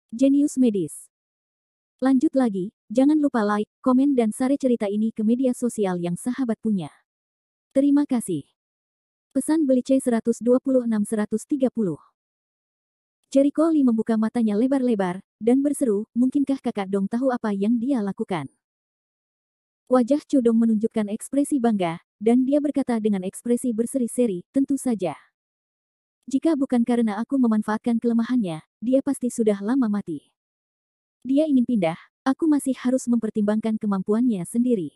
Jenius Medis. Lanjut lagi, jangan lupa like, komen dan share cerita ini ke media sosial yang sahabat punya. Terima kasih. Pesan beli C126-130. Jericho Lee membuka matanya lebar-lebar, dan berseru, mungkinkah kakak Dong tahu apa yang dia lakukan? Wajah Chudong menunjukkan ekspresi bangga, dan dia berkata dengan ekspresi berseri-seri, tentu saja. Jika bukan karena aku memanfaatkan kelemahannya, dia pasti sudah lama mati. Dia ingin pindah, aku masih harus mempertimbangkan kemampuannya sendiri.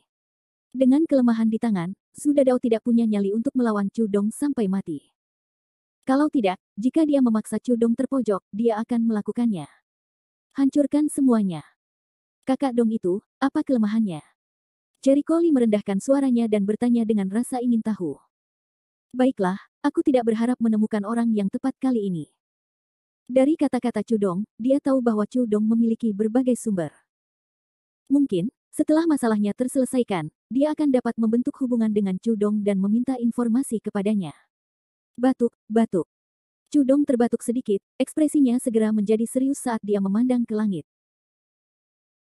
Dengan kelemahan di tangan, Su Dadao tidak punya nyali untuk melawan Chudong sampai mati. Kalau tidak, jika dia memaksa Chudong terpojok, dia akan melakukannya. Hancurkan semuanya. Kakak Dong itu, apa kelemahannya? Jericho Lee merendahkan suaranya dan bertanya dengan rasa ingin tahu. Baiklah, aku tidak berharap menemukan orang yang tepat kali ini. Dari kata-kata Chudong, dia tahu bahwa Chudong memiliki berbagai sumber. Mungkin, setelah masalahnya terselesaikan, dia akan dapat membentuk hubungan dengan Chudong dan meminta informasi kepadanya. Batuk, batuk. Chudong terbatuk sedikit, ekspresinya segera menjadi serius saat dia memandang ke langit.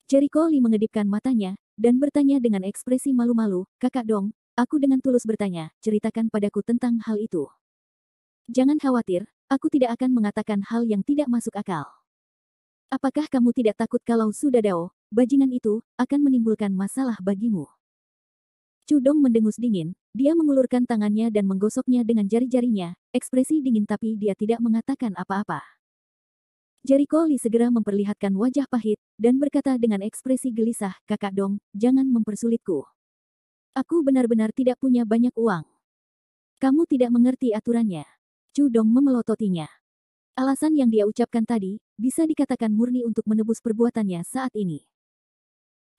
Jericho Lee mengedipkan matanya, dan bertanya dengan ekspresi malu-malu, kakak Dong, aku dengan tulus bertanya, ceritakan padaku tentang hal itu. Jangan khawatir, aku tidak akan mengatakan hal yang tidak masuk akal. Apakah kamu tidak takut kalau Su Dadao, bajingan itu, akan menimbulkan masalah bagimu? Chudong mendengus dingin, dia mengulurkan tangannya dan menggosoknya dengan jari-jarinya, ekspresi dingin tapi dia tidak mengatakan apa-apa. Jericho Lee segera memperlihatkan wajah pahit, dan berkata dengan ekspresi gelisah, kakak Dong, jangan mempersulitku. Aku benar-benar tidak punya banyak uang. Kamu tidak mengerti aturannya. Chudong memelototinya. Alasan yang dia ucapkan tadi, bisa dikatakan murni untuk menebus perbuatannya saat ini.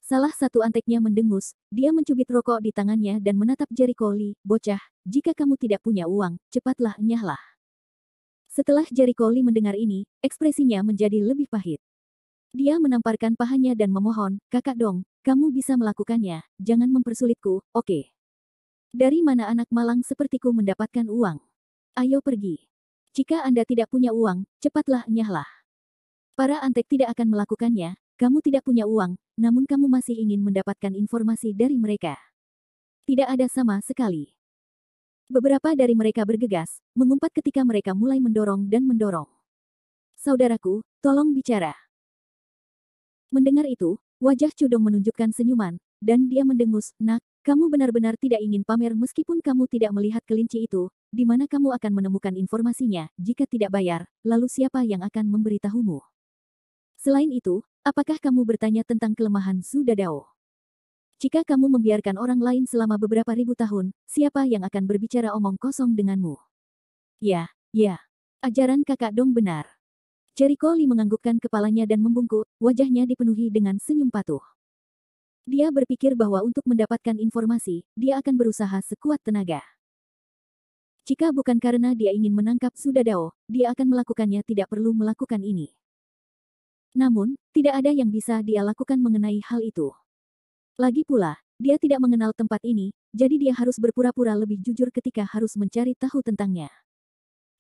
Salah satu anteknya mendengus, dia mencubit rokok di tangannya dan menatap Jericho Lee, bocah, jika kamu tidak punya uang, cepatlah enyahlah. Setelah Jericho Lee mendengar ini, ekspresinya menjadi lebih pahit. Dia menamparkan pahanya dan memohon, kakak Dong, kamu bisa melakukannya, jangan mempersulitku, oke? Dari mana anak malang sepertiku mendapatkan uang? Ayo pergi. Jika Anda tidak punya uang, cepatlah enyahlah. Para antek tidak akan melakukannya, kamu tidak punya uang, namun kamu masih ingin mendapatkan informasi dari mereka. Tidak ada sama sekali. Beberapa dari mereka bergegas, mengumpat ketika mereka mulai mendorong dan mendorong. Saudaraku, tolong bicara. Mendengar itu, wajah Chudong menunjukkan senyuman, dan dia mendengus, nak, kamu benar-benar tidak ingin pamer meskipun kamu tidak melihat kelinci itu, di mana kamu akan menemukan informasinya, jika tidak bayar, lalu siapa yang akan memberitahumu? Selain itu, apakah kamu bertanya tentang kelemahan Su Dadao? Jika kamu membiarkan orang lain selama beberapa ribu tahun, siapa yang akan berbicara omong kosong denganmu? Ya, ya. Ajaran kakak Dong benar. Jericho Lee menganggukkan kepalanya dan membungkuk, wajahnya dipenuhi dengan senyum patuh. Dia berpikir bahwa untuk mendapatkan informasi, dia akan berusaha sekuat tenaga. Jika bukan karena dia ingin menangkap Su Dadao, dia akan melakukannya tidak perlu melakukan ini. Namun, tidak ada yang bisa dia lakukan mengenai hal itu. Lagi pula, dia tidak mengenal tempat ini, jadi dia harus berpura-pura lebih jujur ketika harus mencari tahu tentangnya.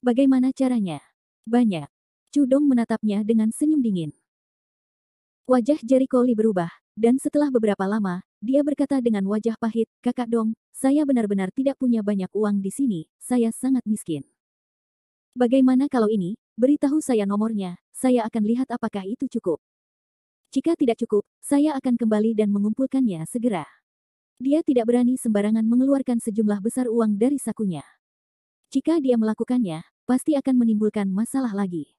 Bagaimana caranya? Banyak. Chudong menatapnya dengan senyum dingin. Wajah Jericho Lee berubah, dan setelah beberapa lama, dia berkata dengan wajah pahit, kakak Dong, saya benar-benar tidak punya banyak uang di sini, saya sangat miskin. Bagaimana kalau ini, beritahu saya nomornya, saya akan lihat apakah itu cukup. Jika tidak cukup, saya akan kembali dan mengumpulkannya segera. Dia tidak berani sembarangan mengeluarkan sejumlah besar uang dari sakunya. Jika dia melakukannya, pasti akan menimbulkan masalah lagi.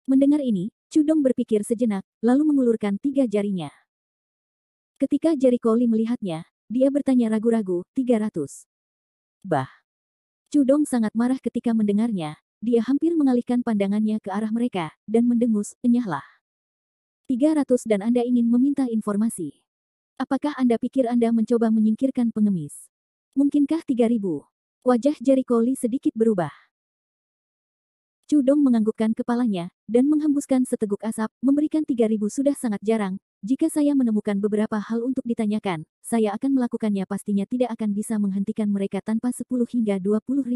Mendengar ini, Chudong berpikir sejenak, lalu mengulurkan 3 jarinya. Ketika Jericho Lee melihatnya, dia bertanya ragu-ragu, 300. Bah. Chudong sangat marah ketika mendengarnya, dia hampir mengalihkan pandangannya ke arah mereka, dan mendengus, enyahlah. 300 dan Anda ingin meminta informasi. Apakah Anda pikir Anda mencoba menyingkirkan pengemis? Mungkinkah 3000? Wajah Jericho Lee sedikit berubah. Chudong menganggukkan kepalanya, dan menghembuskan seteguk asap, memberikan 3000 sudah sangat jarang, jika saya menemukan beberapa hal untuk ditanyakan, saya akan melakukannya pastinya tidak akan bisa menghentikan mereka tanpa 10 hingga 20.000.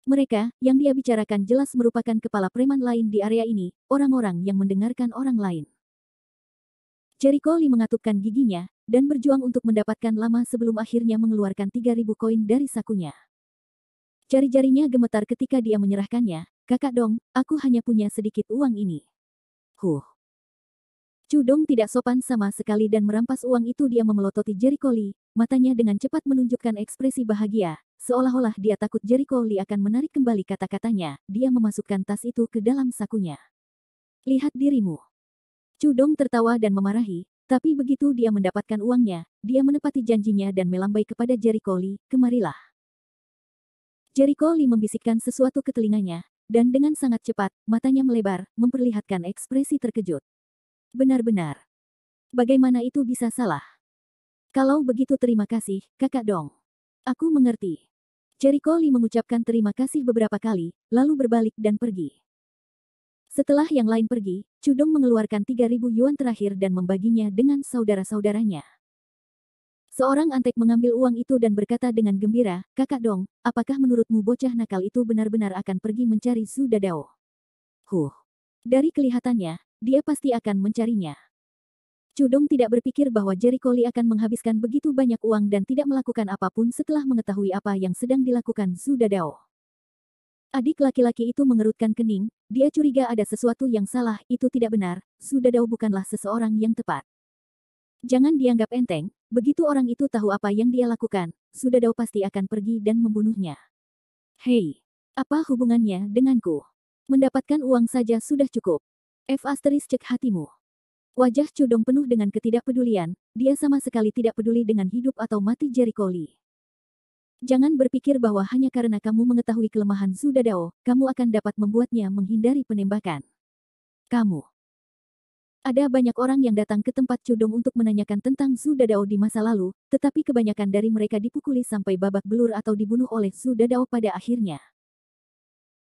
Mereka, yang dia bicarakan jelas merupakan kepala preman lain di area ini, orang-orang yang mendengarkan orang lain. Jericho Lee mengatupkan giginya, dan berjuang untuk mendapatkan lama sebelum akhirnya mengeluarkan 3.000 koin dari sakunya. Jari-jarinya gemetar ketika dia menyerahkannya. Kakak Dong, aku hanya punya sedikit uang ini. Cudong tidak sopan sama sekali dan merampas uang itu. Dia memelototi Jericho Lee, matanya dengan cepat menunjukkan ekspresi bahagia, seolah-olah dia takut Jericho Lee akan menarik kembali kata-katanya. Dia memasukkan tas itu ke dalam sakunya. Lihat dirimu. Cudong tertawa dan memarahi, tapi begitu dia mendapatkan uangnya, dia menepati janjinya dan melambai kepada Jericho Lee, kemarilah. Jericho Lee membisikkan sesuatu ke telinganya, dan dengan sangat cepat, matanya melebar, memperlihatkan ekspresi terkejut. Benar-benar. Bagaimana itu bisa salah? Kalau begitu terima kasih, Kakak Dong. Aku mengerti. Jericho Lee mengucapkan terima kasih beberapa kali, lalu berbalik dan pergi. Setelah yang lain pergi, Cudong mengeluarkan 3.000 yuan terakhir dan membaginya dengan saudara-saudaranya. Seorang antek mengambil uang itu dan berkata dengan gembira, Kakak Dong, apakah menurutmu bocah nakal itu benar-benar akan pergi mencari Su Dadao? Dari kelihatannya, dia pasti akan mencarinya. Cudong tidak berpikir bahwa Jericho Lee akan menghabiskan begitu banyak uang dan tidak melakukan apapun setelah mengetahui apa yang sedang dilakukan Su Dadao. Adik laki-laki itu mengerutkan kening, dia curiga ada sesuatu yang salah. Itu tidak benar, Su Dadao bukanlah seseorang yang tepat. Jangan dianggap enteng, begitu orang itu tahu apa yang dia lakukan, Su Dadao pasti akan pergi dan membunuhnya. Hei, apa hubungannya denganku? Mendapatkan uang saja sudah cukup. Cek hatimu. Wajah Cudong penuh dengan ketidakpedulian, dia sama sekali tidak peduli dengan hidup atau mati Jericho Lee. Jangan berpikir bahwa hanya karena kamu mengetahui kelemahan Su Dadao, kamu akan dapat membuatnya menghindari penembakan. Ada banyak orang yang datang ke tempat Cudong untuk menanyakan tentang Su Dadao di masa lalu, tetapi kebanyakan dari mereka dipukuli sampai babak belur atau dibunuh oleh Su Dadao pada akhirnya.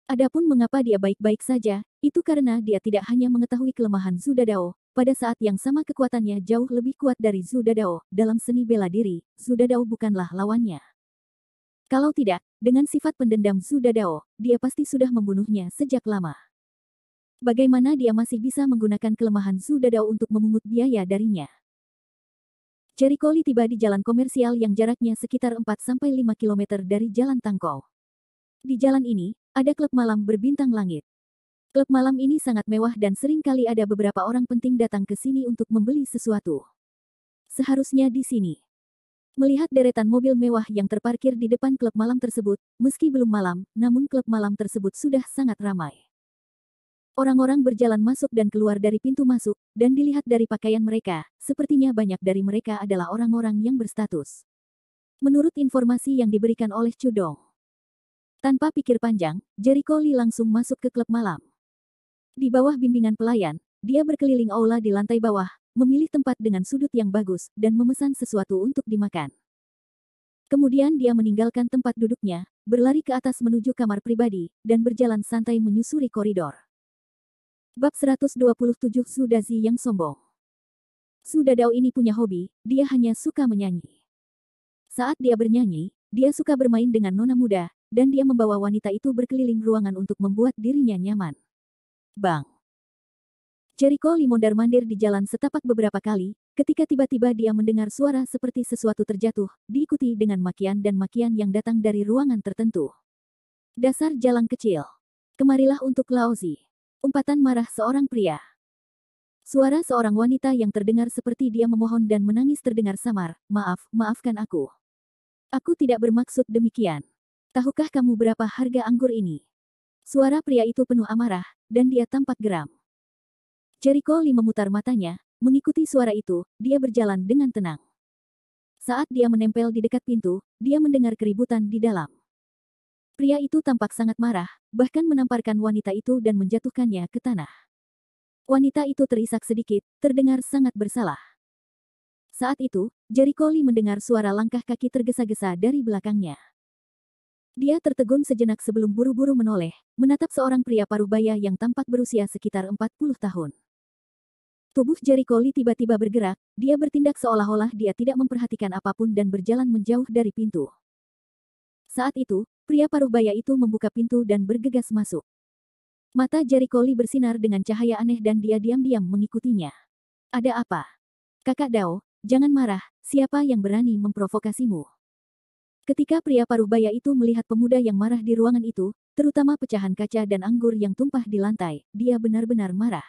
Adapun mengapa dia baik-baik saja, itu karena dia tidak hanya mengetahui kelemahan Su Dadao, pada saat yang sama kekuatannya jauh lebih kuat dari Su Dadao. Dalam seni bela diri, Su Dadao bukanlah lawannya. Kalau tidak, dengan sifat pendendam Su Dadao, dia pasti sudah membunuhnya sejak lama. Bagaimana dia masih bisa menggunakan kelemahan Su Dadao untuk memungut biaya darinya? Jericho Lee tiba di jalan komersial yang jaraknya sekitar 4-5 km dari jalan Tangkou. Di jalan ini, ada klub malam berbintang langit. Klub malam ini sangat mewah dan sering kali ada beberapa orang penting datang ke sini untuk membeli sesuatu. Seharusnya di sini. Melihat deretan mobil mewah yang terparkir di depan klub malam tersebut, meski belum malam, namun klub malam tersebut sudah sangat ramai. Orang-orang berjalan masuk dan keluar dari pintu masuk, dan dilihat dari pakaian mereka, sepertinya banyak dari mereka adalah orang-orang yang berstatus. Menurut informasi yang diberikan oleh Cudong. Tanpa pikir panjang, Jericho Lee langsung masuk ke klub malam. Di bawah bimbingan pelayan, dia berkeliling aula di lantai bawah, memilih tempat dengan sudut yang bagus, dan memesan sesuatu untuk dimakan. Kemudian dia meninggalkan tempat duduknya, berlari ke atas menuju kamar pribadi, dan berjalan santai menyusuri koridor. Bab 127 Su Dazi yang sombong. Su Dadao ini punya hobi, dia hanya suka menyanyi. Saat dia bernyanyi, dia suka bermain dengan nona muda, dan dia membawa wanita itu berkeliling ruangan untuk membuat dirinya nyaman. Bang! Jericho Lee mondar-mandir di jalan setapak beberapa kali, ketika tiba-tiba dia mendengar suara seperti sesuatu terjatuh, diikuti dengan makian dan makian yang datang dari ruangan tertentu. Dasar jalang kecil. Kemarilah untuk Laozi. Umpatan marah seorang pria. Suara seorang wanita yang terdengar seperti dia memohon dan menangis terdengar samar, maafkan aku. Aku tidak bermaksud demikian. Tahukah kamu berapa harga anggur ini? Suara pria itu penuh amarah, dan dia tampak geram. Jericho Lee memutar matanya, mengikuti suara itu, dia berjalan dengan tenang. Saat dia menempel di dekat pintu, dia mendengar keributan di dalam. Pria itu tampak sangat marah, bahkan menamparkan wanita itu dan menjatuhkannya ke tanah. Wanita itu terisak sedikit, terdengar sangat bersalah. Saat itu, Jericho Lee mendengar suara langkah kaki tergesa-gesa dari belakangnya. Dia tertegun sejenak sebelum buru-buru menoleh, menatap seorang pria parubaya yang tampak berusia sekitar 40 tahun. Tubuh Jericho Lee tiba-tiba bergerak, dia bertindak seolah-olah dia tidak memperhatikan apapun dan berjalan menjauh dari pintu. Saat itu, Pria paruh baya itu membuka pintu dan bergegas masuk. Mata Jericho Lee bersinar dengan cahaya aneh dan dia diam-diam mengikutinya. Ada apa? Kakak Dao, jangan marah, siapa yang berani memprovokasimu? Ketika pria paruh baya itu melihat pemuda yang marah di ruangan itu, terutama pecahan kaca dan anggur yang tumpah di lantai, dia benar-benar marah.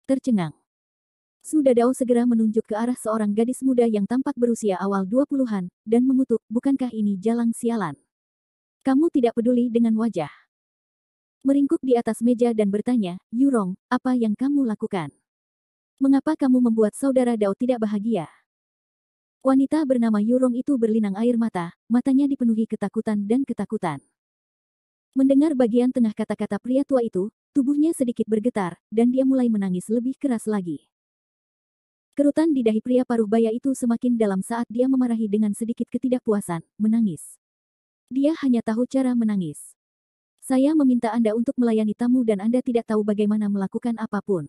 Tercengang. Su Dadao segera menunjuk ke arah seorang gadis muda yang tampak berusia awal 20-an, dan mengutuk, bukankah ini jalang sialan? Kamu tidak peduli dengan wajah. Meringkuk di atas meja dan bertanya, Yurong, apa yang kamu lakukan? Mengapa kamu membuat saudara Dao tidak bahagia? Wanita bernama Yurong itu berlinang air mata, matanya dipenuhi ketakutan dan ketakutan. Mendengar bagian tengah kata-kata pria tua itu, tubuhnya sedikit bergetar, dan dia mulai menangis lebih keras lagi. Kerutan di dahi pria paruh baya itu semakin dalam saat dia memarahi dengan sedikit ketidakpuasan, menangis. Dia hanya tahu cara menangis. Saya meminta Anda untuk melayani tamu dan Anda tidak tahu bagaimana melakukan apapun.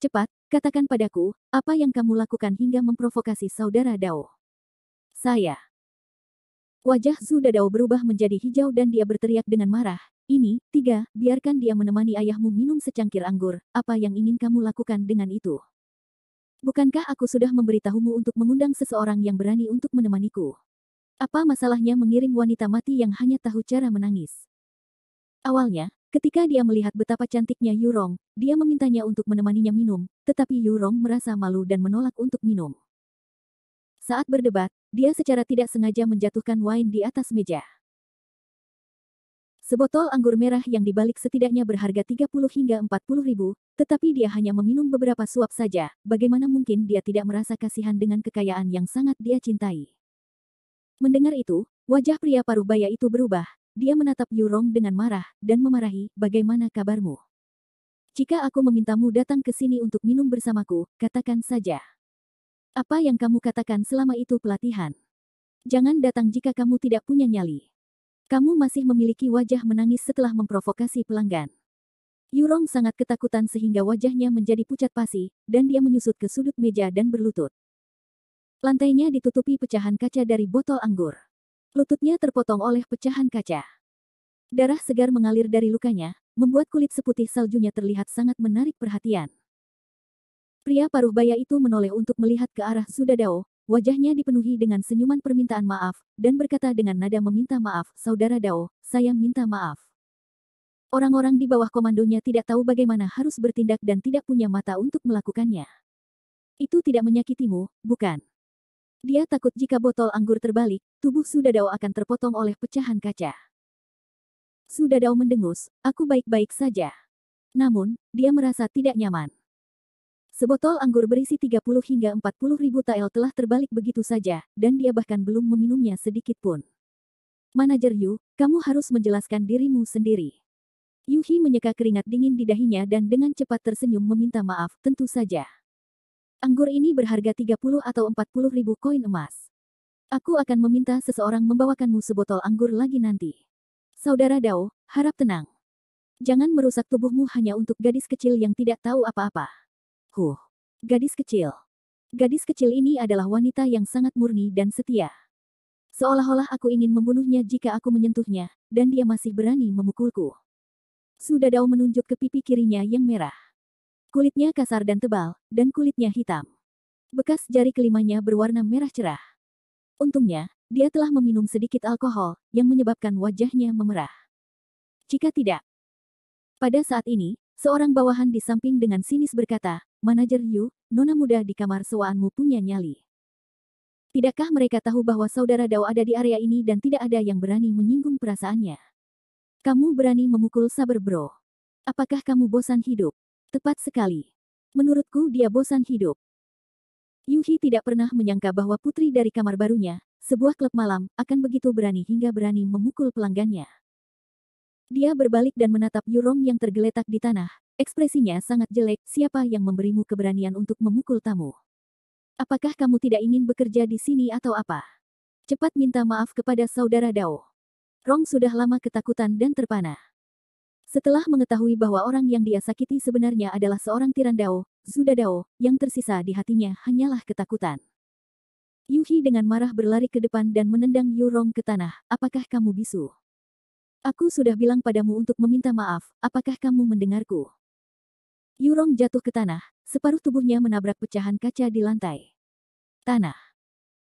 Cepat, katakan padaku, apa yang kamu lakukan hingga memprovokasi saudara Dao? Saya. Wajah Su Dadao berubah menjadi hijau dan dia berteriak dengan marah. Ini, tiga, biarkan dia menemani ayahmu minum secangkir anggur, apa yang ingin kamu lakukan dengan itu? Bukankah aku sudah memberitahumu untuk mengundang seseorang yang berani untuk menemaniku? Apa masalahnya mengirim wanita mati yang hanya tahu cara menangis? Awalnya, ketika dia melihat betapa cantiknya Yurong, dia memintanya untuk menemaninya minum, tetapi Yurong merasa malu dan menolak untuk minum. Saat berdebat, dia secara tidak sengaja menjatuhkan wine di atas meja. Sebotol anggur merah yang dibalik setidaknya berharga 30 hingga 40 ribu, tetapi dia hanya meminum beberapa suap saja, bagaimana mungkin dia tidak merasa kasihan dengan kekayaan yang sangat dia cintai. Mendengar itu, wajah pria paruh baya itu berubah, dia menatap Yurong dengan marah, dan memarahi, bagaimana kabarmu? Jika aku memintamu datang ke sini untuk minum bersamaku, katakan saja. Apa yang kamu katakan selama itu pelatihan? Jangan datang jika kamu tidak punya nyali. Kamu masih memiliki wajah menangis setelah memprovokasi pelanggan. Yurong sangat ketakutan sehingga wajahnya menjadi pucat pasi, dan dia menyusut ke sudut meja dan berlutut. Lantainya ditutupi pecahan kaca dari botol anggur. Lututnya terpotong oleh pecahan kaca. Darah segar mengalir dari lukanya, membuat kulit seputih saljunya terlihat sangat menarik perhatian. Pria paruh baya itu menoleh untuk melihat ke arah Su Dadao, wajahnya dipenuhi dengan senyuman permintaan maaf, dan berkata dengan nada meminta maaf, Saudara Dao, saya minta maaf. Orang-orang di bawah komandonya tidak tahu bagaimana harus bertindak dan tidak punya mata untuk melakukannya. Itu tidak menyakitimu, bukan? Dia takut jika botol anggur terbalik, tubuh Su Dadao akan terpotong oleh pecahan kaca. Su Dadao mendengus, aku baik-baik saja. Namun, dia merasa tidak nyaman. Sebotol anggur berisi 30 hingga 40 ribu tael telah terbalik begitu saja, dan dia bahkan belum meminumnya sedikit pun. Manajer Yu, kamu harus menjelaskan dirimu sendiri. Yuhi menyeka keringat dingin di dahinya dan dengan cepat tersenyum meminta maaf, tentu saja. Anggur ini berharga 30 atau 40 ribu koin emas. Aku akan meminta seseorang membawakanmu sebotol anggur lagi nanti. Saudara Dao, harap tenang. Jangan merusak tubuhmu hanya untuk gadis kecil yang tidak tahu apa-apa. Gadis kecil. Gadis kecil ini adalah wanita yang sangat murni dan setia. Seolah-olah aku ingin membunuhnya jika aku menyentuhnya, dan dia masih berani memukulku. Su Dadao menunjuk ke pipi kirinya yang merah. Kulitnya kasar dan tebal, dan kulitnya hitam. Bekas jari kelimanya berwarna merah cerah. Untungnya, dia telah meminum sedikit alkohol, yang menyebabkan wajahnya memerah. Jika tidak. Pada saat ini, seorang bawahan di samping dengan sinis berkata, Manajer Yu, nona muda di kamar sewaanmu punya nyali. Tidakkah mereka tahu bahwa saudara Dao ada di area ini dan tidak ada yang berani menyinggung perasaannya? Kamu berani memukul saber bro. Apakah kamu bosan hidup? Tepat sekali. Menurutku dia bosan hidup. Yuhi tidak pernah menyangka bahwa putri dari kamar barunya, sebuah klub malam, akan begitu berani hingga berani memukul pelanggannya. Dia berbalik dan menatap Yurong yang tergeletak di tanah. Ekspresinya sangat jelek, siapa yang memberimu keberanian untuk memukul tamu? Apakah kamu tidak ingin bekerja di sini atau apa? Cepat minta maaf kepada saudara Dao. Rong sudah lama ketakutan dan terpana. Setelah mengetahui bahwa orang yang dia sakiti sebenarnya adalah seorang tiran Dao, Su Dadao, yang tersisa di hatinya hanyalah ketakutan. Yuhi dengan marah berlari ke depan dan menendang Yurong ke tanah, apakah kamu bisu? Aku sudah bilang padamu untuk meminta maaf, apakah kamu mendengarku? Yurong jatuh ke tanah, separuh tubuhnya menabrak pecahan kaca di lantai. Tanah.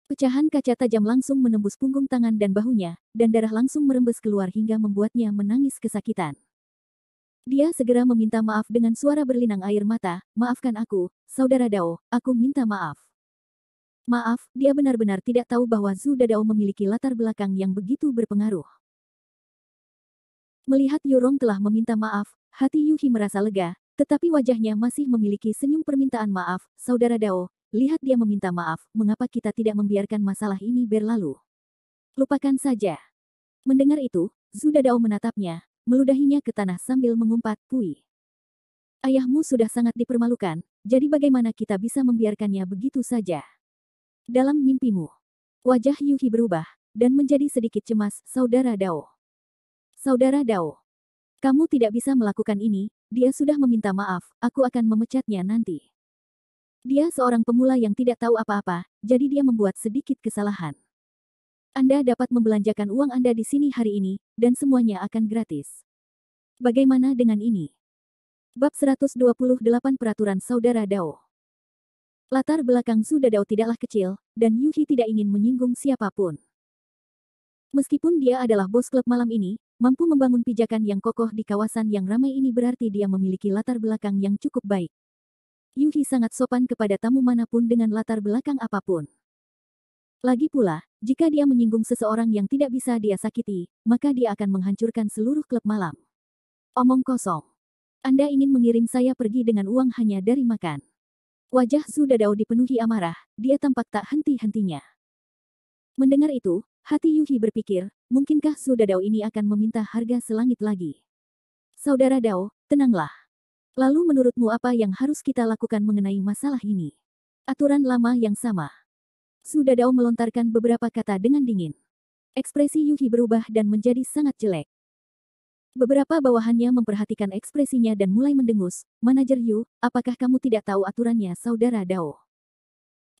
Pecahan kaca tajam langsung menembus punggung tangan dan bahunya, dan darah langsung merembes keluar hingga membuatnya menangis kesakitan. Dia segera meminta maaf dengan suara berlinang air mata, "Maafkan aku, Saudara Dao, aku minta maaf." Maaf, dia benar-benar tidak tahu bahwa Zhu Dadao memiliki latar belakang yang begitu berpengaruh. Melihat Yurong telah meminta maaf, hati Yuhi merasa lega, tetapi wajahnya masih memiliki senyum permintaan maaf. "Saudara Dao, lihat dia meminta maaf, mengapa kita tidak membiarkan masalah ini berlalu? Lupakan saja." Mendengar itu, Zhu Dadao menatapnya, meludahinya ke tanah sambil mengumpat, "Pui. Ayahmu sudah sangat dipermalukan, jadi bagaimana kita bisa membiarkannya begitu saja?" Dalam mimpimu, wajah Yuhi berubah, dan menjadi sedikit cemas. "Saudara Dao. Saudara Dao. Kamu tidak bisa melakukan ini, dia sudah meminta maaf, aku akan memecatnya nanti. Dia seorang pemula yang tidak tahu apa-apa, jadi dia membuat sedikit kesalahan. Anda dapat membelanjakan uang Anda di sini hari ini, dan semuanya akan gratis. Bagaimana dengan ini?" Bab 128 Peraturan Saudara Dao. Latar belakang Zhu Dadao tidaklah kecil, dan Yuhi tidak ingin menyinggung siapapun. Meskipun dia adalah bos klub malam ini, mampu membangun pijakan yang kokoh di kawasan yang ramai ini berarti dia memiliki latar belakang yang cukup baik. Yuhi sangat sopan kepada tamu manapun dengan latar belakang apapun. Lagi pula, jika dia menyinggung seseorang yang tidak bisa dia sakiti, maka dia akan menghancurkan seluruh klub malam. Omong kosong. Anda ingin mengirim saya pergi dengan uang hanya dari makan. Wajah Zhu Dadao dipenuhi amarah, dia tampak tak henti-hentinya. Mendengar itu, hati Yuhi berpikir, mungkinkah Zhu Dadao ini akan meminta harga selangit lagi? "Saudara Dao, tenanglah. Lalu menurutmu apa yang harus kita lakukan mengenai masalah ini?" Aturan lama yang sama. Zhu Dadao melontarkan beberapa kata dengan dingin. Ekspresi Yuhi berubah dan menjadi sangat jelek. Beberapa bawahannya memperhatikan ekspresinya dan mulai mendengus. "Manajer Yu, apakah kamu tidak tahu aturannya, Saudara Dao?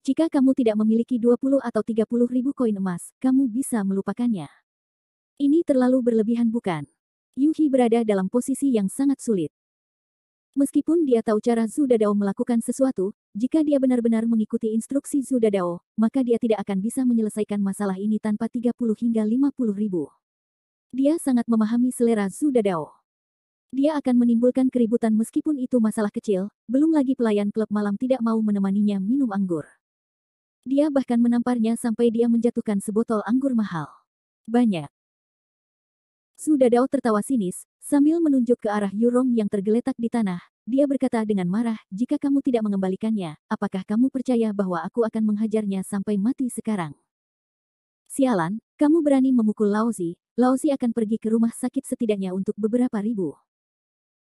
Jika kamu tidak memiliki 20 atau 30 ribu koin emas, kamu bisa melupakannya. Ini terlalu berlebihan bukan?" Yuhi berada dalam posisi yang sangat sulit. Meskipun dia tahu cara Zhu Dadao melakukan sesuatu, jika dia benar-benar mengikuti instruksi Zhu Dadao, maka dia tidak akan bisa menyelesaikan masalah ini tanpa 30 hingga 50 ribu. Dia sangat memahami selera Zhu Dadao. Dia akan menimbulkan keributan meskipun itu masalah kecil, belum lagi pelayan klub malam tidak mau menemaninya minum anggur. Dia bahkan menamparnya sampai dia menjatuhkan sebotol anggur mahal. Banyak. Zhu Dadao tertawa sinis, sambil menunjuk ke arah Yurong yang tergeletak di tanah. Dia berkata dengan marah, "Jika kamu tidak mengembalikannya, apakah kamu percaya bahwa aku akan menghajarnya sampai mati sekarang? Sialan, kamu berani memukul Laozi, Laozi akan pergi ke rumah sakit setidaknya untuk beberapa ribu."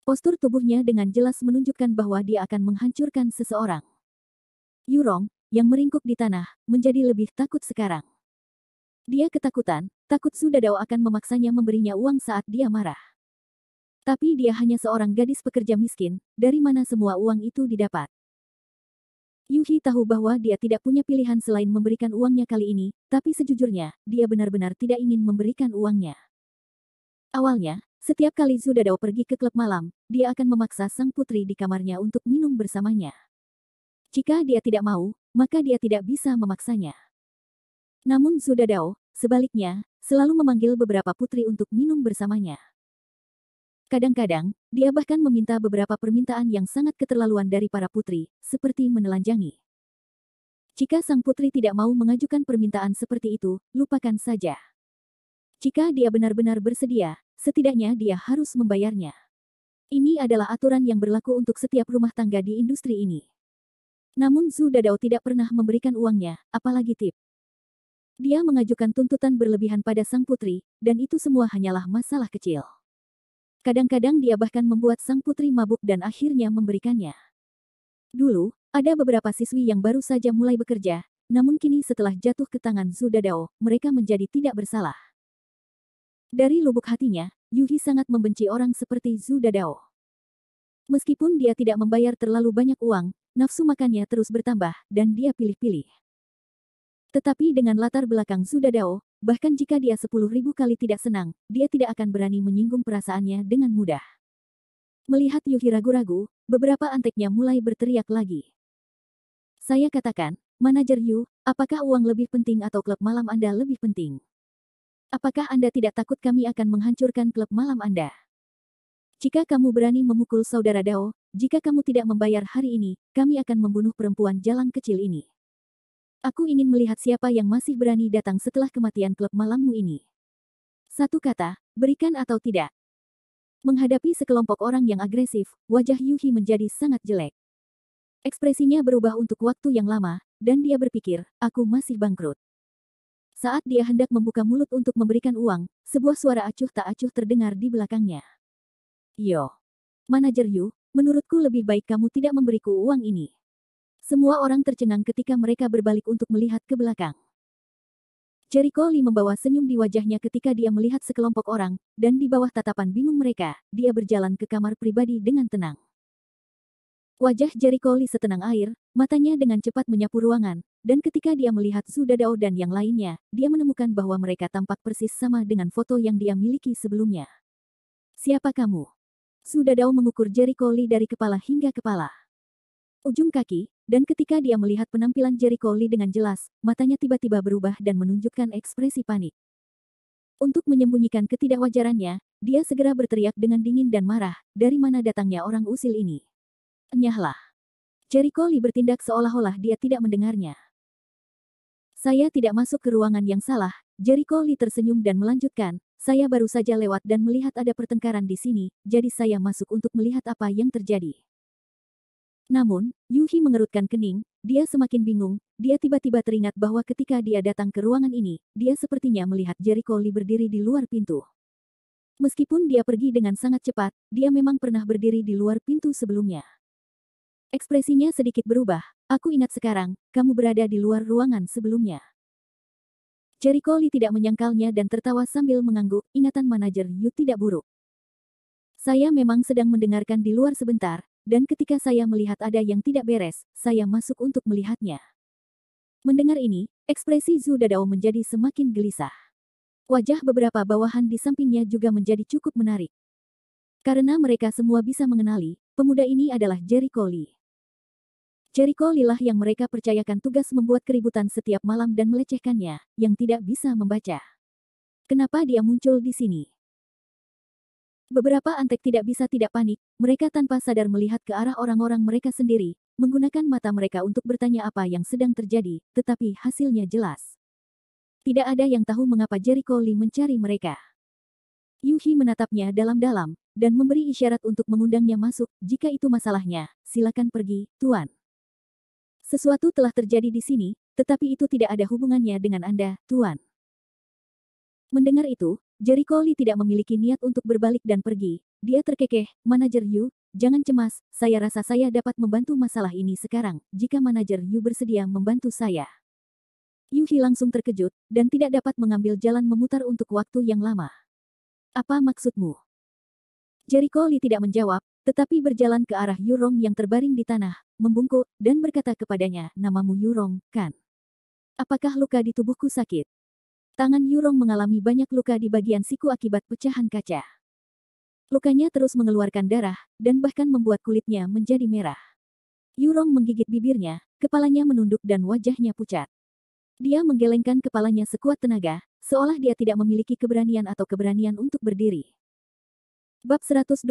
Postur tubuhnya dengan jelas menunjukkan bahwa dia akan menghancurkan seseorang. Yurong, yang meringkuk di tanah, menjadi lebih takut sekarang. Dia ketakutan, takut Zhu Dadao akan memaksanya memberinya uang saat dia marah. Tapi dia hanya seorang gadis pekerja miskin, dari mana semua uang itu didapat? Yuhi tahu bahwa dia tidak punya pilihan selain memberikan uangnya kali ini, tapi sejujurnya, dia benar-benar tidak ingin memberikan uangnya. Awalnya, setiap kali Zhu Dadao pergi ke klub malam, dia akan memaksa sang putri di kamarnya untuk minum bersamanya. Jika dia tidak mau, maka dia tidak bisa memaksanya. Namun Zhu Dadao, sebaliknya, selalu memanggil beberapa putri untuk minum bersamanya. Kadang-kadang, dia bahkan meminta beberapa permintaan yang sangat keterlaluan dari para putri, seperti menelanjangi. Jika sang putri tidak mau mengajukan permintaan seperti itu, lupakan saja. Jika dia benar-benar bersedia, setidaknya dia harus membayarnya. Ini adalah aturan yang berlaku untuk setiap rumah tangga di industri ini. Namun Zhu Dadao tidak pernah memberikan uangnya, apalagi tip. Dia mengajukan tuntutan berlebihan pada sang putri, dan itu semua hanyalah masalah kecil. Kadang-kadang dia bahkan membuat sang putri mabuk dan akhirnya memberikannya. Dulu, ada beberapa siswi yang baru saja mulai bekerja, namun kini setelah jatuh ke tangan Zhu Dadao, mereka menjadi tidak bersalah. Dari lubuk hatinya, Yuhi sangat membenci orang seperti Zhu Dadao. Meskipun dia tidak membayar terlalu banyak uang, nafsu makannya terus bertambah, dan dia pilih-pilih. Tetapi dengan latar belakang Zhu Dadao, bahkan jika dia 10.000 kali tidak senang, dia tidak akan berani menyinggung perasaannya dengan mudah. Melihat Yuhi ragu-ragu, beberapa anteknya mulai berteriak lagi. Saya katakan, Manajer Yu, apakah uang lebih penting atau klub malam Anda lebih penting? Apakah Anda tidak takut kami akan menghancurkan klub malam Anda? Jika kamu berani memukul saudara Dao, jika kamu tidak membayar hari ini, kami akan membunuh perempuan jalang kecil ini. Aku ingin melihat siapa yang masih berani datang setelah kematian klub malammu ini. Satu kata, berikan atau tidak. Menghadapi sekelompok orang yang agresif, wajah Yuhi menjadi sangat jelek. Ekspresinya berubah untuk waktu yang lama, dan dia berpikir, aku masih bangkrut. Saat dia hendak membuka mulut untuk memberikan uang, sebuah suara acuh tak acuh terdengar di belakangnya. Yo. Manajer Yu, menurutku lebih baik kamu tidak memberiku uang ini. Semua orang tercengang ketika mereka berbalik untuk melihat ke belakang. Jericho Lee membawa senyum di wajahnya ketika dia melihat sekelompok orang, dan di bawah tatapan bingung mereka, dia berjalan ke kamar pribadi dengan tenang. Wajah Jericho Lee setenang air, matanya dengan cepat menyapu ruangan, dan ketika dia melihat Zhu Dadao dan yang lainnya, dia menemukan bahwa mereka tampak persis sama dengan foto yang dia miliki sebelumnya. Siapa kamu? Zhu Dadao mengukur Jericho Lee dari kepala hingga kepala. Ujung kaki, dan ketika dia melihat penampilan Jericho Lee dengan jelas, matanya tiba-tiba berubah dan menunjukkan ekspresi panik. Untuk menyembunyikan ketidakwajarannya, dia segera berteriak dengan dingin dan marah, dari mana datangnya orang usil ini? Enyahlah. Jericho Lee bertindak seolah-olah dia tidak mendengarnya. Saya tidak masuk ke ruangan yang salah, Jericho Lee tersenyum dan melanjutkan, saya baru saja lewat dan melihat ada pertengkaran di sini, jadi saya masuk untuk melihat apa yang terjadi. Namun, Yuhi mengerutkan kening, dia semakin bingung, dia tiba-tiba teringat bahwa ketika dia datang ke ruangan ini, dia sepertinya melihat Jericho Lee berdiri di luar pintu. Meskipun dia pergi dengan sangat cepat, dia memang pernah berdiri di luar pintu sebelumnya. Ekspresinya sedikit berubah, aku ingat sekarang, kamu berada di luar ruangan sebelumnya. Jericho Lee tidak menyangkalnya dan tertawa sambil mengangguk, ingatan manajer Yu tidak buruk. Saya memang sedang mendengarkan di luar sebentar, dan ketika saya melihat ada yang tidak beres, saya masuk untuk melihatnya. Mendengar ini, ekspresi Zhu Dadao menjadi semakin gelisah. Wajah beberapa bawahan di sampingnya juga menjadi cukup menarik. Karena mereka semua bisa mengenali, pemuda ini adalah Jericho Lee. Jericho Lee lah yang mereka percayakan tugas membuat keributan setiap malam dan melecehkannya, yang tidak bisa membaca. Kenapa dia muncul di sini? Beberapa antek tidak bisa tidak panik, mereka tanpa sadar melihat ke arah orang-orang mereka sendiri, menggunakan mata mereka untuk bertanya apa yang sedang terjadi, tetapi hasilnya jelas. Tidak ada yang tahu mengapa Jericho Lee mencari mereka. Yuhi menatapnya dalam-dalam, dan memberi isyarat untuk mengundangnya masuk, jika itu masalahnya, silakan pergi, Tuan. Sesuatu telah terjadi di sini, tetapi itu tidak ada hubungannya dengan Anda, Tuan. Mendengar itu, Jericho Lee tidak memiliki niat untuk berbalik dan pergi. Dia terkekeh, Manajer Yu, jangan cemas, saya rasa saya dapat membantu masalah ini sekarang, jika Manajer Yu bersedia membantu saya. Yuhi langsung terkejut, dan tidak dapat mengambil jalan memutar untuk waktu yang lama. Apa maksudmu? Jericho Lee tidak menjawab, tetapi berjalan ke arah Yurong yang terbaring di tanah, membungkuk, dan berkata kepadanya, namamu Yurong, kan? Apakah luka di tubuhku sakit? Tangan Yurong mengalami banyak luka di bagian siku akibat pecahan kaca. Lukanya terus mengeluarkan darah, dan bahkan membuat kulitnya menjadi merah. Yurong menggigit bibirnya, kepalanya menunduk dan wajahnya pucat. Dia menggelengkan kepalanya sekuat tenaga, seolah dia tidak memiliki keberanian atau keberanian untuk berdiri. Bab 129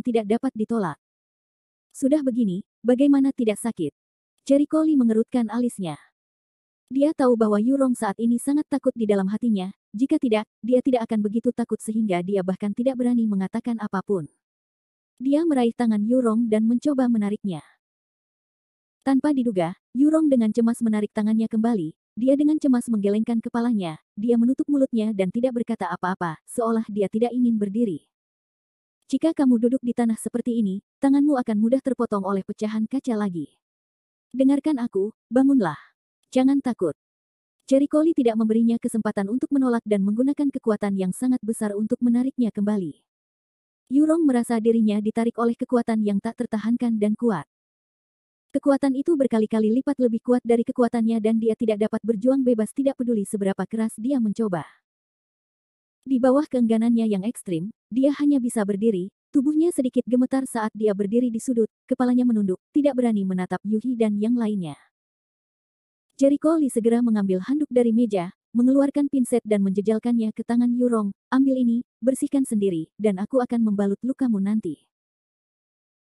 tidak dapat ditolak. Sudah begini, bagaimana tidak sakit? Jericho Lee mengerutkan alisnya. Dia tahu bahwa Yurong saat ini sangat takut di dalam hatinya, jika tidak, dia tidak akan begitu takut sehingga dia bahkan tidak berani mengatakan apapun. Dia meraih tangan Yurong dan mencoba menariknya. Tanpa diduga, Yurong dengan cemas menarik tangannya kembali, dia dengan cemas menggelengkan kepalanya, dia menutup mulutnya dan tidak berkata apa-apa, seolah dia tidak ingin berdiri. Jika kamu duduk di tanah seperti ini, tanganmu akan mudah terpotong oleh pecahan kaca lagi. Dengarkan aku, bangunlah. Jangan takut. Jericho Lee tidak memberinya kesempatan untuk menolak dan menggunakan kekuatan yang sangat besar untuk menariknya kembali. Yurong merasa dirinya ditarik oleh kekuatan yang tak tertahankan dan kuat. Kekuatan itu berkali-kali lipat lebih kuat dari kekuatannya dan dia tidak dapat berjuang bebas tidak peduli seberapa keras dia mencoba. Di bawah keengganannya yang ekstrim, dia hanya bisa berdiri, tubuhnya sedikit gemetar saat dia berdiri di sudut, kepalanya menunduk, tidak berani menatap Yuhi dan yang lainnya. Jericho Lee segera mengambil handuk dari meja, mengeluarkan pinset dan menjejalkannya ke tangan Yurong. Ambil ini, bersihkan sendiri, dan aku akan membalut lukamu nanti.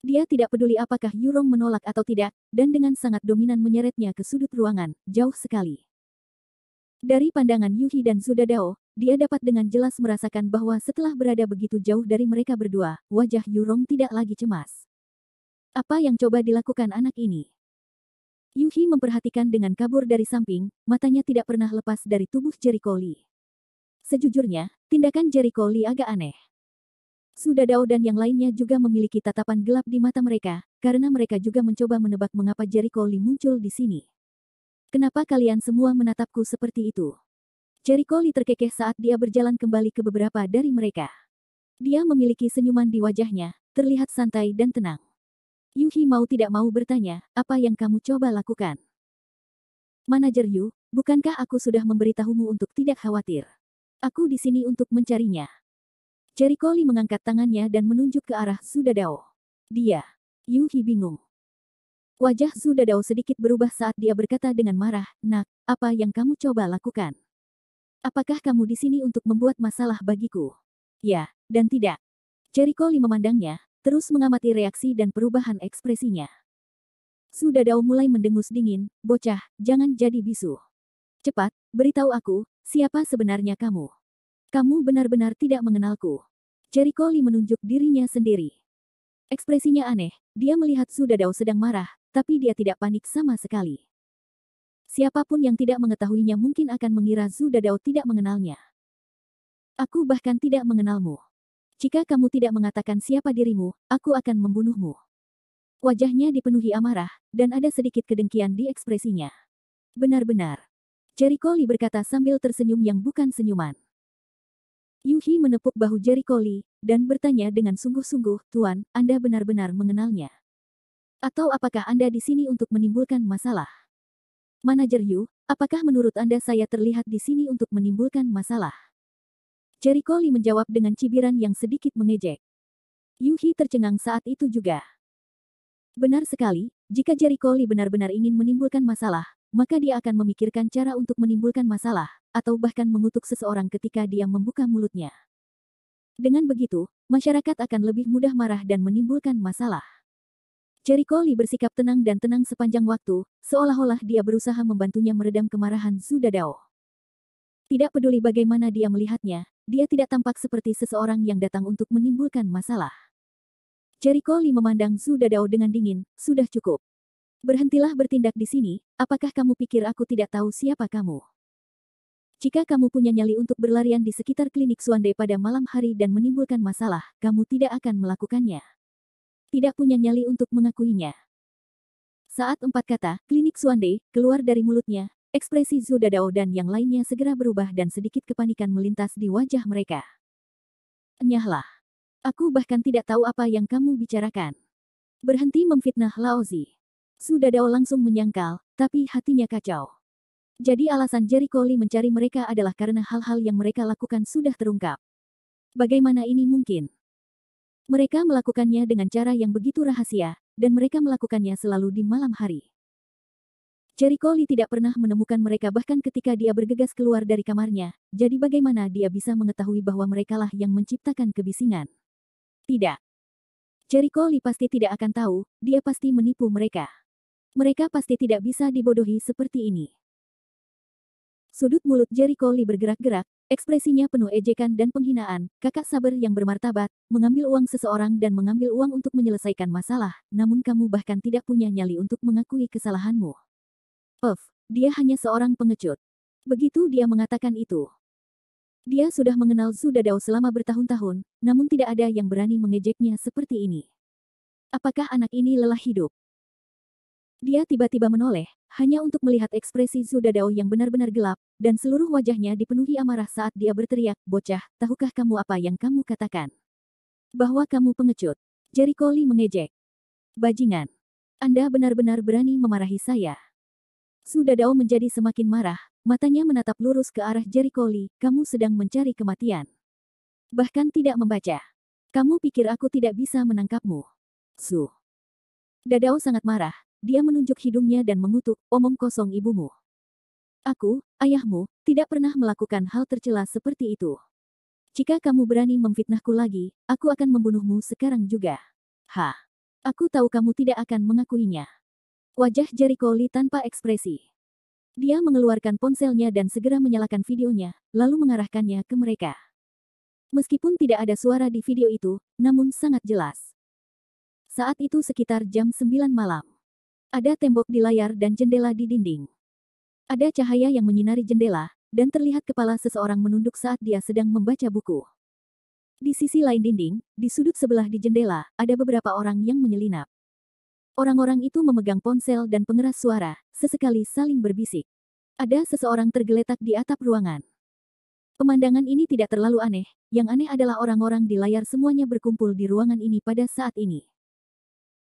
Dia tidak peduli apakah Yurong menolak atau tidak, dan dengan sangat dominan menyeretnya ke sudut ruangan, jauh sekali. Dari pandangan Yuhi dan Sudadao, dia dapat dengan jelas merasakan bahwa setelah berada begitu jauh dari mereka berdua, wajah Yurong tidak lagi cemas. Apa yang coba dilakukan anak ini? Yuhi memperhatikan dengan kabur dari samping, matanya tidak pernah lepas dari tubuh Jericho Lee. Sejujurnya, tindakan Jericho Lee agak aneh. Sudadao dan yang lainnya juga memiliki tatapan gelap di mata mereka, karena mereka juga mencoba menebak mengapa Jericho Lee muncul di sini. Kenapa kalian semua menatapku seperti itu? Jericho Lee terkekeh saat dia berjalan kembali ke beberapa dari mereka. Dia memiliki senyuman di wajahnya, terlihat santai dan tenang. Yuhi mau tidak mau bertanya, apa yang kamu coba lakukan? Manajer Yu, bukankah aku sudah memberitahumu untuk tidak khawatir? Aku di sini untuk mencarinya. Jericho Lee mengangkat tangannya dan menunjuk ke arah Sudadao. Dia. Yuhi bingung. Wajah Sudadao sedikit berubah saat dia berkata dengan marah, "Nak, apa yang kamu coba lakukan? Apakah kamu di sini untuk membuat masalah bagiku?" Ya, dan tidak. Jericho Lee memandangnya, terus mengamati reaksi dan perubahan ekspresinya. Sudadao mulai mendengus dingin, "Bocah, jangan jadi bisu. Cepat, beritahu aku, siapa sebenarnya kamu? Kamu benar-benar tidak mengenalku." Jericho Lee menunjuk dirinya sendiri. Ekspresinya aneh, dia melihat Sudadao sedang marah, tapi dia tidak panik sama sekali. Siapapun yang tidak mengetahuinya mungkin akan mengira Sudadao tidak mengenalnya. Aku bahkan tidak mengenalmu. Jika kamu tidak mengatakan siapa dirimu, aku akan membunuhmu. Wajahnya dipenuhi amarah, dan ada sedikit kedengkian di ekspresinya. Benar-benar. Jericho Lee berkata sambil tersenyum yang bukan senyuman. Yuhi menepuk bahu Jericho Lee, dan bertanya dengan sungguh-sungguh, "Tuan, Anda benar-benar mengenalnya? Atau apakah Anda di sini untuk menimbulkan masalah?" Manajer Yu, apakah menurut Anda saya terlihat di sini untuk menimbulkan masalah? Jericho Lee menjawab dengan cibiran yang sedikit mengejek. Yuhi tercengang saat itu juga. Benar sekali, jika Jericho Lee benar-benar ingin menimbulkan masalah, maka dia akan memikirkan cara untuk menimbulkan masalah, atau bahkan mengutuk seseorang ketika dia membuka mulutnya. Dengan begitu, masyarakat akan lebih mudah marah dan menimbulkan masalah. Jericho Lee bersikap tenang dan tenang sepanjang waktu, seolah-olah dia berusaha membantunya meredam kemarahan Sudadao. Tidak peduli bagaimana dia melihatnya, dia tidak tampak seperti seseorang yang datang untuk menimbulkan masalah. Jericho Lee memandang Sudadao dengan dingin, "Sudah cukup. Berhentilah bertindak di sini, apakah kamu pikir aku tidak tahu siapa kamu? Jika kamu punya nyali untuk berlarian di sekitar klinik Suande pada malam hari dan menimbulkan masalah, kamu tidak akan melakukannya. Tidak punya nyali untuk mengakuinya." Saat 4 kata, klinik Suande, keluar dari mulutnya, ekspresi Sudadao dan yang lainnya segera berubah dan sedikit kepanikan melintas di wajah mereka. "Enyahlah. Aku bahkan tidak tahu apa yang kamu bicarakan. Berhenti memfitnah Laozi." Sudadao langsung menyangkal, tapi hatinya kacau. Jadi alasan Jericho Lee mencari mereka adalah karena hal-hal yang mereka lakukan sudah terungkap. Bagaimana ini mungkin? Mereka melakukannya dengan cara yang begitu rahasia, dan mereka melakukannya selalu di malam hari. Jericho Lee tidak pernah menemukan mereka bahkan ketika dia bergegas keluar dari kamarnya, jadi bagaimana dia bisa mengetahui bahwa merekalah yang menciptakan kebisingan? Tidak. Jericho Lee pasti tidak akan tahu, dia pasti menipu mereka. Mereka pasti tidak bisa dibodohi seperti ini. Sudut mulut Jericho Lee bergerak-gerak, ekspresinya penuh ejekan dan penghinaan, "Kakak sabar yang bermartabat, mengambil uang seseorang dan mengambil uang untuk menyelesaikan masalah, namun kamu bahkan tidak punya nyali untuk mengakui kesalahanmu." Dia hanya seorang pengecut. Begitu dia mengatakan itu. Dia sudah mengenal Sudadao selama bertahun-tahun, namun tidak ada yang berani mengejeknya seperti ini. Apakah anak ini lelah hidup? Dia tiba-tiba menoleh, hanya untuk melihat ekspresi Sudadao yang benar-benar gelap, dan seluruh wajahnya dipenuhi amarah saat dia berteriak, "Bocah, tahukah kamu apa yang kamu katakan? Bahwa kamu pengecut." Jericho Lee mengejek. "Bajingan. Anda benar-benar berani memarahi saya. Su Dadao menjadi semakin marah, matanya menatap lurus ke arah Jericho Lee, kamu sedang mencari kematian. Bahkan tidak membaca. Kamu pikir aku tidak bisa menangkapmu? Su. Dadao sangat marah, dia menunjuk hidungnya dan mengutuk, omong kosong ibumu. Aku, ayahmu, tidak pernah melakukan hal tercela seperti itu. Jika kamu berani memfitnahku lagi, aku akan membunuhmu sekarang juga. Ha. Aku tahu kamu tidak akan mengakuinya. Wajah Jericho Lee tanpa ekspresi. Dia mengeluarkan ponselnya dan segera menyalakan videonya, lalu mengarahkannya ke mereka. Meskipun tidak ada suara di video itu, namun sangat jelas. Saat itu sekitar jam 9 malam. Ada tembok di layar dan jendela di dinding. Ada cahaya yang menyinari jendela, dan terlihat kepala seseorang menunduk saat dia sedang membaca buku. Di sisi lain dinding, di sudut sebelah di jendela, ada beberapa orang yang menyelinap. Orang-orang itu memegang ponsel dan pengeras suara, sesekali saling berbisik. Ada seseorang tergeletak di atap ruangan. Pemandangan ini tidak terlalu aneh, yang aneh adalah orang-orang di layar semuanya berkumpul di ruangan ini pada saat ini.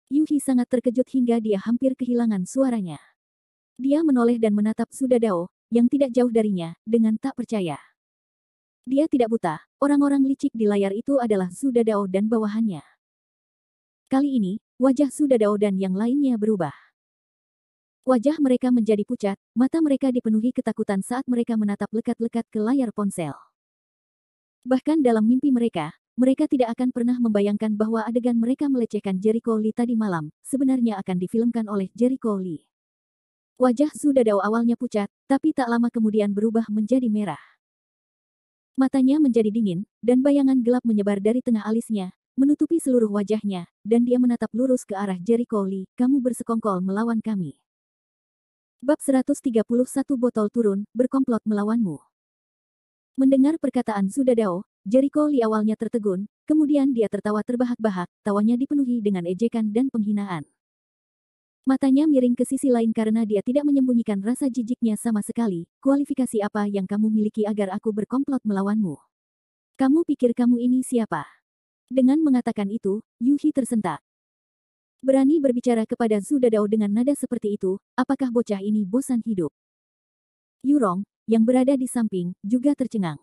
Yuhi sangat terkejut hingga dia hampir kehilangan suaranya. Dia menoleh dan menatap Su Dadao, yang tidak jauh darinya, dengan tak percaya. Dia tidak buta, orang-orang licik di layar itu adalah Su Dadao dan bawahannya. Kali ini, wajah Su Dadao dan yang lainnya berubah. Wajah mereka menjadi pucat, mata mereka dipenuhi ketakutan saat mereka menatap lekat-lekat ke layar ponsel. Bahkan dalam mimpi mereka tidak akan pernah membayangkan bahwa adegan mereka melecehkan Jericho Lee tadi malam, sebenarnya akan difilmkan oleh Jericho Lee. Wajah Su Dadao awalnya pucat, tapi tak lama kemudian berubah menjadi merah. Matanya menjadi dingin, dan bayangan gelap menyebar dari tengah alisnya, menutupi seluruh wajahnya, dan dia menatap lurus ke arah Jericho Lee, kamu bersekongkol melawan kami. Bab 131 botol turun, berkomplot melawanmu. Mendengar perkataan Su Dadao, Jericho Lee awalnya tertegun, kemudian dia tertawa terbahak-bahak, tawanya dipenuhi dengan ejekan dan penghinaan. Matanya miring ke sisi lain karena dia tidak menyembunyikan rasa jijiknya sama sekali. Kualifikasi apa yang kamu miliki agar aku berkomplot melawanmu? Kamu pikir kamu ini siapa? Dengan mengatakan itu, Yuhi tersentak. Berani berbicara kepada Su Dadao dengan nada seperti itu, apakah bocah ini bosan hidup? Yurong, yang berada di samping, juga tercengang.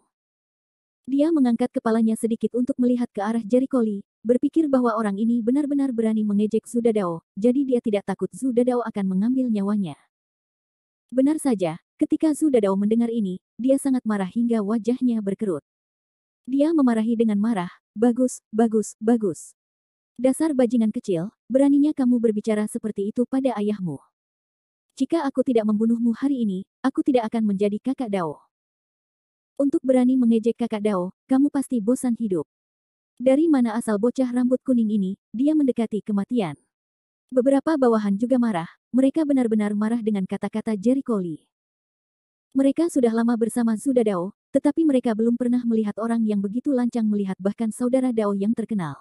Dia mengangkat kepalanya sedikit untuk melihat ke arah Jericho Lee, berpikir bahwa orang ini benar-benar berani mengejek Su Dadao, jadi dia tidak takut Su Dadao akan mengambil nyawanya. Benar saja, ketika Su Dadao mendengar ini, dia sangat marah hingga wajahnya berkerut. Dia memarahi dengan marah, bagus, bagus, bagus. Dasar bajingan kecil, beraninya kamu berbicara seperti itu pada ayahmu. Jika aku tidak membunuhmu hari ini, aku tidak akan menjadi kakak Dao. Untuk berani mengejek kakak Dao, kamu pasti bosan hidup. Dari mana asal bocah rambut kuning ini, dia mendekati kematian. Beberapa bawahan juga marah, mereka benar-benar marah dengan kata-kata Jericho Lee. Mereka sudah lama bersama Su Dadao, tetapi mereka belum pernah melihat orang yang begitu lancang melihat bahkan saudara Dao yang terkenal.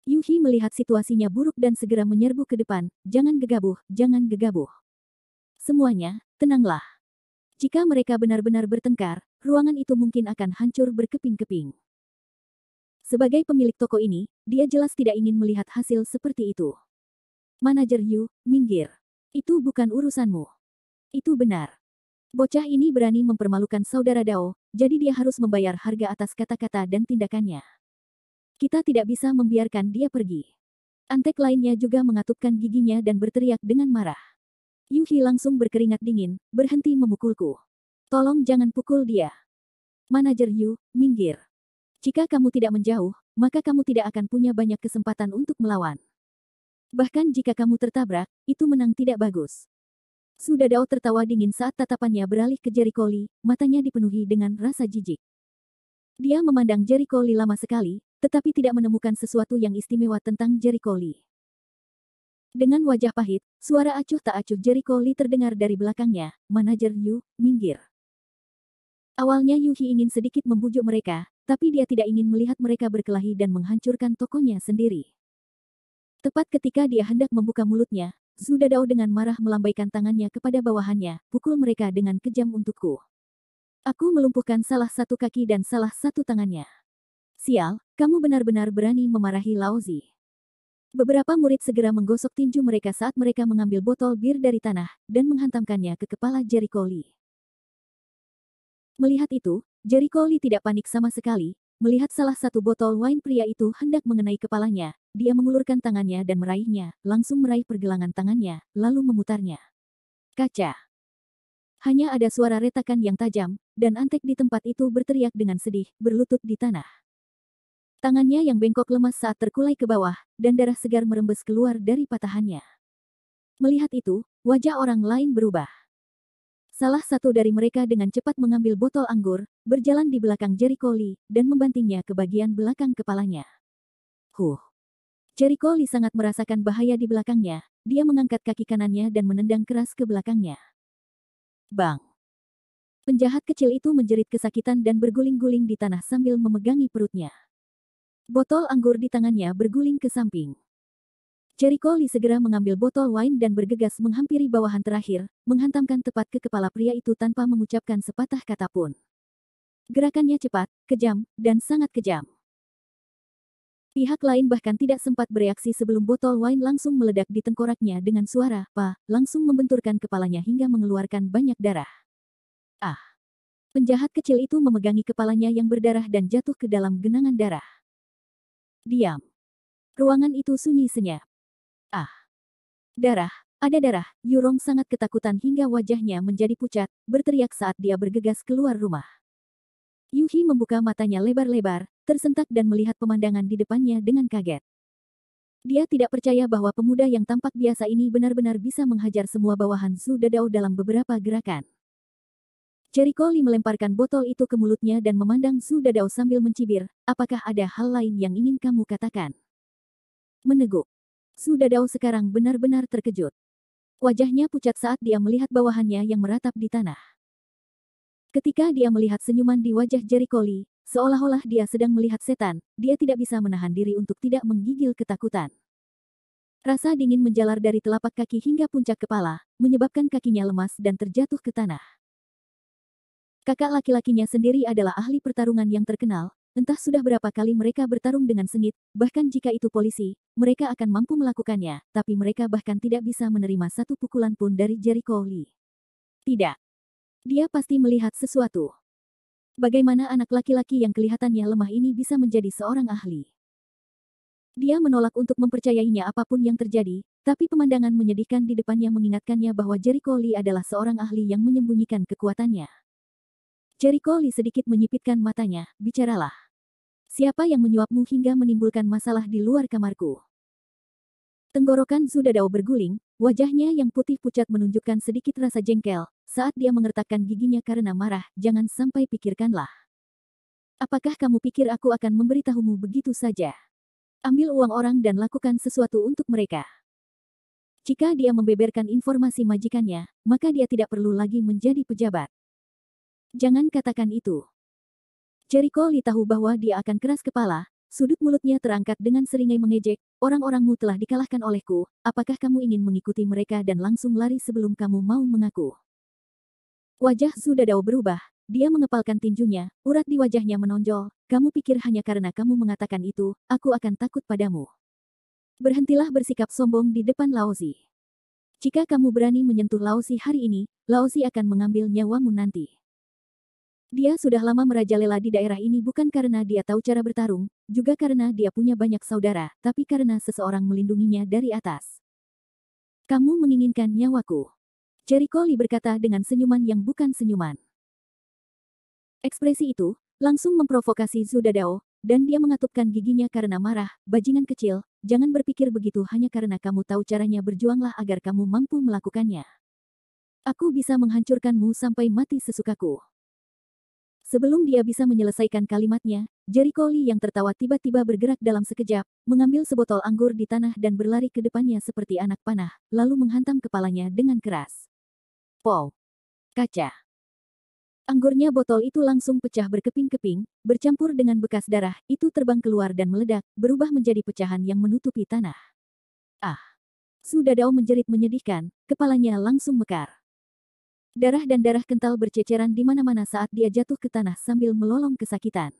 Yuhi melihat situasinya buruk dan segera menyerbu ke depan, jangan gegabah, jangan gegabah. Semuanya, tenanglah. Jika mereka benar-benar bertengkar, ruangan itu mungkin akan hancur berkeping-keping. Sebagai pemilik toko ini, dia jelas tidak ingin melihat hasil seperti itu. Manajer Yu, minggir. Itu bukan urusanmu. Itu benar. Bocah ini berani mempermalukan saudara Dao, jadi dia harus membayar harga atas kata-kata dan tindakannya. Kita tidak bisa membiarkan dia pergi. Antek lainnya juga mengatupkan giginya dan berteriak dengan marah. Yuhi langsung berkeringat dingin, berhenti memukulku. Tolong jangan pukul dia. Manajer Yu, minggir. Jika kamu tidak menjauh, maka kamu tidak akan punya banyak kesempatan untuk melawan. Bahkan jika kamu tertabrak, itu menang tidak bagus. Su Dadao tertawa dingin saat tatapannya beralih ke Jericho Lee, matanya dipenuhi dengan rasa jijik. Dia memandang Jericho Lee lama sekali, tetapi tidak menemukan sesuatu yang istimewa tentang Jericho Lee. Dengan wajah pahit, suara acuh tak acuh Jericho Lee terdengar dari belakangnya, Manajer Yu, minggir. Awalnya Yuhi ingin sedikit membujuk mereka, tapi dia tidak ingin melihat mereka berkelahi dan menghancurkan tokonya sendiri. Tepat ketika dia hendak membuka mulutnya, Su Dadao dengan marah melambaikan tangannya kepada bawahannya, pukul mereka dengan kejam untukku. Aku melumpuhkan salah satu kaki dan salah satu tangannya. Sial, kamu benar-benar berani memarahi Laozi. Beberapa murid segera menggosok tinju mereka saat mereka mengambil botol bir dari tanah dan menghantamkannya ke kepala Jericho Lee. Melihat itu, Jericho Lee tidak panik sama sekali. Melihat salah satu botol wine pria itu hendak mengenai kepalanya, dia mengulurkan tangannya dan meraihnya, langsung meraih pergelangan tangannya, lalu memutarnya. Kaca. Hanya ada suara retakan yang tajam, dan Antek di tempat itu berteriak dengan sedih, berlutut di tanah. Tangannya yang bengkok lemas saat terkulai ke bawah, dan darah segar merembes keluar dari patahannya. Melihat itu, wajah orang lain berubah. Salah satu dari mereka dengan cepat mengambil botol anggur, berjalan di belakang Jericho Lee, dan membantingnya ke bagian belakang kepalanya. Jericho Lee sangat merasakan bahaya di belakangnya, dia mengangkat kaki kanannya dan menendang keras ke belakangnya. Bang! Penjahat kecil itu menjerit kesakitan dan berguling-guling di tanah sambil memegangi perutnya. Botol anggur di tangannya berguling ke samping. Jericho Lee segera mengambil botol wine dan bergegas menghampiri bawahan terakhir, menghantamkan tepat ke kepala pria itu tanpa mengucapkan sepatah kata pun. Gerakannya cepat, kejam, dan sangat kejam. Pihak lain bahkan tidak sempat bereaksi sebelum botol wine langsung meledak di tengkoraknya dengan suara "pa", langsung membenturkan kepalanya hingga mengeluarkan banyak darah. Ah! Penjahat kecil itu memegangi kepalanya yang berdarah dan jatuh ke dalam genangan darah. Diam. Ruangan itu sunyi senyap. Ah! Darah, ada darah. Yurong sangat ketakutan hingga wajahnya menjadi pucat, berteriak saat dia bergegas keluar rumah. Yuhi membuka matanya lebar-lebar, tersentak dan melihat pemandangan di depannya dengan kaget. Dia tidak percaya bahwa pemuda yang tampak biasa ini benar-benar bisa menghajar semua bawahan Zhu Dadao dalam beberapa gerakan. Jericho Lee melemparkan botol itu ke mulutnya dan memandang Zhu Dadao sambil mencibir, apakah ada hal lain yang ingin kamu katakan? Meneguk. Zhu Dadao sekarang benar-benar terkejut. Wajahnya pucat saat dia melihat bawahannya yang meratap di tanah. Ketika dia melihat senyuman di wajah Jericho Lee, seolah-olah dia sedang melihat setan, dia tidak bisa menahan diri untuk tidak menggigil ketakutan. Rasa dingin menjalar dari telapak kaki hingga puncak kepala, menyebabkan kakinya lemas dan terjatuh ke tanah. Kakak laki-lakinya sendiri adalah ahli pertarungan yang terkenal, entah sudah berapa kali mereka bertarung dengan sengit, bahkan jika itu polisi, mereka akan mampu melakukannya, tapi mereka bahkan tidak bisa menerima satu pukulan pun dari Jericho Lee. Tidak. Dia pasti melihat sesuatu. Bagaimana anak laki-laki yang kelihatannya lemah ini bisa menjadi seorang ahli? Dia menolak untuk mempercayainya apapun yang terjadi, tapi pemandangan menyedihkan di depannya mengingatkannya bahwa Jericho Lee adalah seorang ahli yang menyembunyikan kekuatannya. Jericho Lee sedikit menyipitkan matanya, bicaralah. Siapa yang menyuapmu hingga menimbulkan masalah di luar kamarku? Tenggorokan Zhu Dadao berguling, wajahnya yang putih pucat menunjukkan sedikit rasa jengkel, saat dia mengertakkan giginya karena marah, jangan sampai pikirkanlah. Apakah kamu pikir aku akan memberitahumu begitu saja? Ambil uang orang dan lakukan sesuatu untuk mereka. Jika dia membeberkan informasi majikannya, maka dia tidak perlu lagi menjadi pejabat. Jangan katakan itu. Jericho Lee tahu bahwa dia akan keras kepala, sudut mulutnya terangkat dengan seringai mengejek, orang-orangmu telah dikalahkan olehku, apakah kamu ingin mengikuti mereka dan langsung lari sebelum kamu mau mengaku? Wajah Zhu Dadao berubah, dia mengepalkan tinjunya, urat di wajahnya menonjol, kamu pikir hanya karena kamu mengatakan itu, aku akan takut padamu. Berhentilah bersikap sombong di depan Laozi. Jika kamu berani menyentuh Laozi hari ini, Laozi akan mengambil nyawamu nanti. Dia sudah lama merajalela di daerah ini bukan karena dia tahu cara bertarung, juga karena dia punya banyak saudara, tapi karena seseorang melindunginya dari atas. Kamu menginginkan nyawaku. Jericho Lee berkata dengan senyuman yang bukan senyuman. Ekspresi itu langsung memprovokasi Zhu Dadao, dan dia mengatupkan giginya karena marah, bajingan kecil, jangan berpikir begitu hanya karena kamu tahu caranya, berjuanglah agar kamu mampu melakukannya. Aku bisa menghancurkanmu sampai mati sesukaku. Sebelum dia bisa menyelesaikan kalimatnya, Jericho Lee yang tertawa tiba-tiba bergerak dalam sekejap, mengambil sebotol anggur di tanah dan berlari ke depannya seperti anak panah, lalu menghantam kepalanya dengan keras. Pow! Kaca! Anggurnya botol itu langsung pecah berkeping-keping, bercampur dengan bekas darah, itu terbang keluar dan meledak, berubah menjadi pecahan yang menutupi tanah. Ah! Zhu Dadao menjerit menyedihkan, kepalanya langsung mekar. Darah dan darah kental berceceran di mana-mana saat dia jatuh ke tanah sambil melolong kesakitan.